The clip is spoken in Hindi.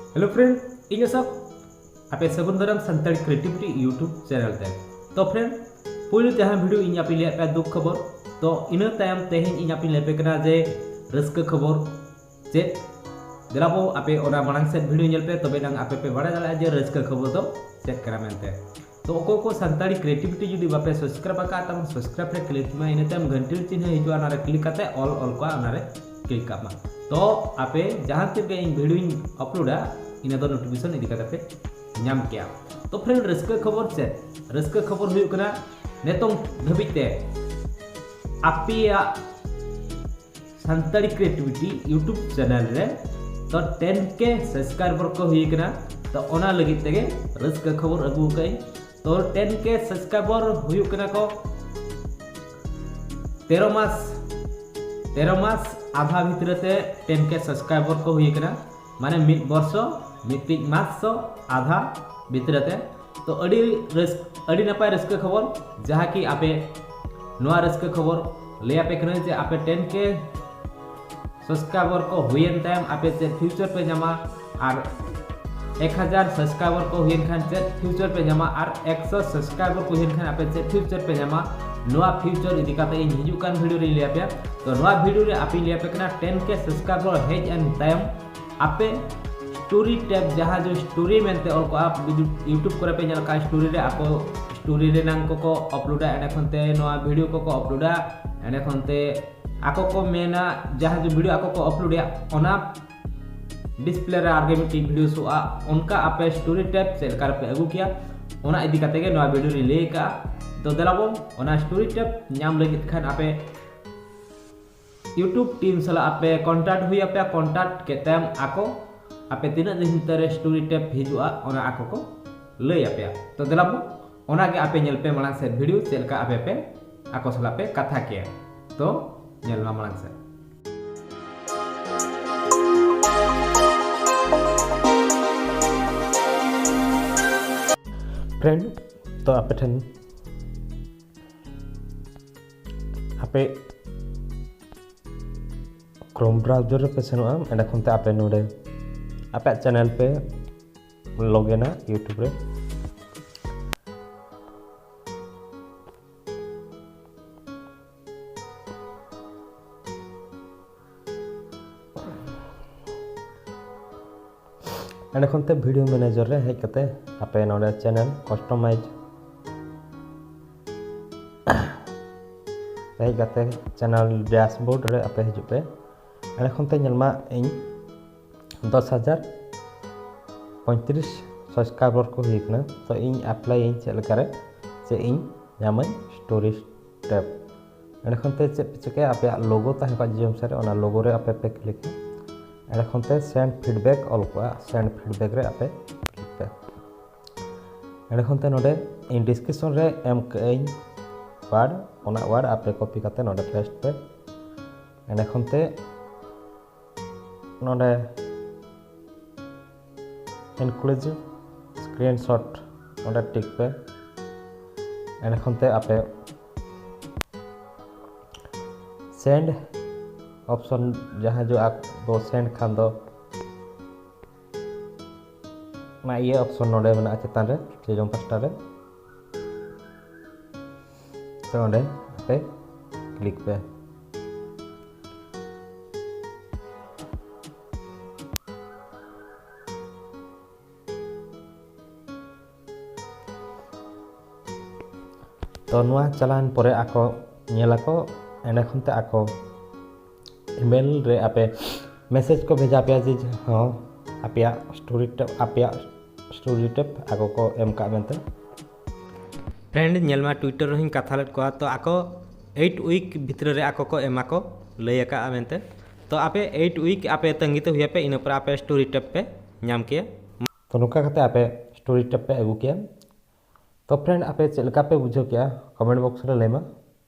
हेलो फ्रेंड, इन सब आपे सगुन दाराम संताली क्रिएटिविटी यूट्यूब चैनल ते। तो फ्रेंड पुल जहां वीडियो इन आपे लिया पे दुख खबर तो इन तायम तेहें इन आपे लेपे कना जे रस्क खबर जे देलाबो आपे ओना मांग से वीडियो नेल पे तबे नंग आपे पे बड़ा दाला जे रस्क खबर तो चेक करा मेनते। तो को संताली क्रिएटिविटी जुदी बापे सब्सक्राइब का तम सब्सक्राइब रे क्लिक मा इन तायम घंटी चिन्ह हिजो आना रे क्लिक करते ऑल को आना रे क्लिक कामा। तो आपे जहां तिगे इन वीडियो अपलोडा इन दो नोटिफिकेशन इदी करते नाम किया। तो फ्रेंड रस्क खबर से रस्क खबर हुई कना नेतों धबिते अपेयाग संताली क्रिएटिविटी यूट्यूब चैनल रे तो 10K सब्सक्राइबर को हुई कना। तो ओना लगी तेगे रस्क खबर अगू कई। तो 10K सब्सक्राइबर हुई कना को 13 मास आधा भीतर से 10K सब्सक्राइबर को हुई कना माने मिड वर्ष मिड मास आधा भीतर से। तो अड़ी नपाय रस्क खबर जहाँ कि आपे नवा रस्क खबर ले आपे कना जे आपे 10K सब्सक्राइबर को हुईन टाइम आपे से फ्यूचर पे जमा और 1000 सब्सक्राइबर को हुईन खान से फ्यूचर पे जमा और 100 सब्सक्राइबर को हुईन खान आपे से फ्यूचर पे जमा नवा फ्यूचर इदी काते इन हिजु कान वीडियो रे लिया पे। तो नवा वीडियो रे आपे लिया पे कना 10K subscriber hedge and time आपे स्टोरी टैब जहाँ जो स्टोरी मेनते और को आप यूट्यूब करे पे नल का स्टोरी रे आपो स्टोरी रे नाम को अपलोडा एने खनते नवा वीडियो को अपलोडा एने खनते आको को मेना जहाँ जो वीडियो आको को अपलोडया ओना डिस्प्ले रे आगे मिटी वीडियो शो उनका आपे स्टोरी टैब से कर पे अगू किया ओना इदी काते के नवा वीडियो रे ले का। तो देलाबो ओना स्टोरी टैब नाम लगित खान आपे यूट्यूब टीम सला आपे कांटेक्ट हुई आपे कांटेक्ट के टाइम आको आपे तीना दिन तरे स्टोरी टैब हिजुआ ओना आको को लई आपे। तो देलाबो ओना के आपे नेल पे मांग से वीडियो चेलका आपे पे आको सला पे कथा के। तो नेल मा मांग से फ्रेंड तो आपे ठन आपे क्रोम ब्राउजर पे सेनोआ एंड खनते आपे नोडे आपे चैनल पे लॉगिन यूट्यूब रे एंड खनते वीडियो मैनेजर रे हेज कते आपे नोडे चैनल कस्टमाइज हेज कते चैनल डैशबोर्ड रे आपे हिजु पे एंड खनते नेलमा इन 10,035 सब्सक्राइबर को हुई कना। तो इन अप्लाई इन चेल करे से इन नाम स्टोरी टैब एंड खनते चेके आपे लोगो ताहे का जियम सरे ओना लोगो रे आपे पे क्लिक एंड खनते सेंड फीडबैक ऑल को सेंड फीडबैक रे आपे क्लिक पे एंड खनते नोडे इन डिस्क्रिप्शन रे एम कई वर्ड ओना वर्ड आपे कॉपी करते नोडे पेस्ट पे एंड खनते नोडे इंक्लूसिव स्क्रीनशॉट नोडे टिक पे एंड खनते आपे सेंड ऑप्शन जहाँ जो आप वो सेंड खान दो ना ये ऑप्शन नोडे बना चेतान रे चेजों पास्टा रे। तो नोडे पे क्लिक पे तो नुआ चलान परे आको नेला को एने खनते आको ईमेल रे आपे मैसेज को भेजा पे जे हां अपेया स्टोरी टैब आको को एम का मेनते। फ्रेंड नेलमा ट्विटर हिं कथा लेट को तो आको 8 वीक भीतर रे आको को एमा को लय का मेनते। तो आपे 8 वीक आपे तंगी तो हुई पे इन पर आपे स्टोरी टैब पे नाम किया। तो नुका खाते आपे स्टोरी टैब पे अगू किया। तो फ्रेंड आपे चलका पे बुझो क्या कमेंट बॉक्स रे लेमा।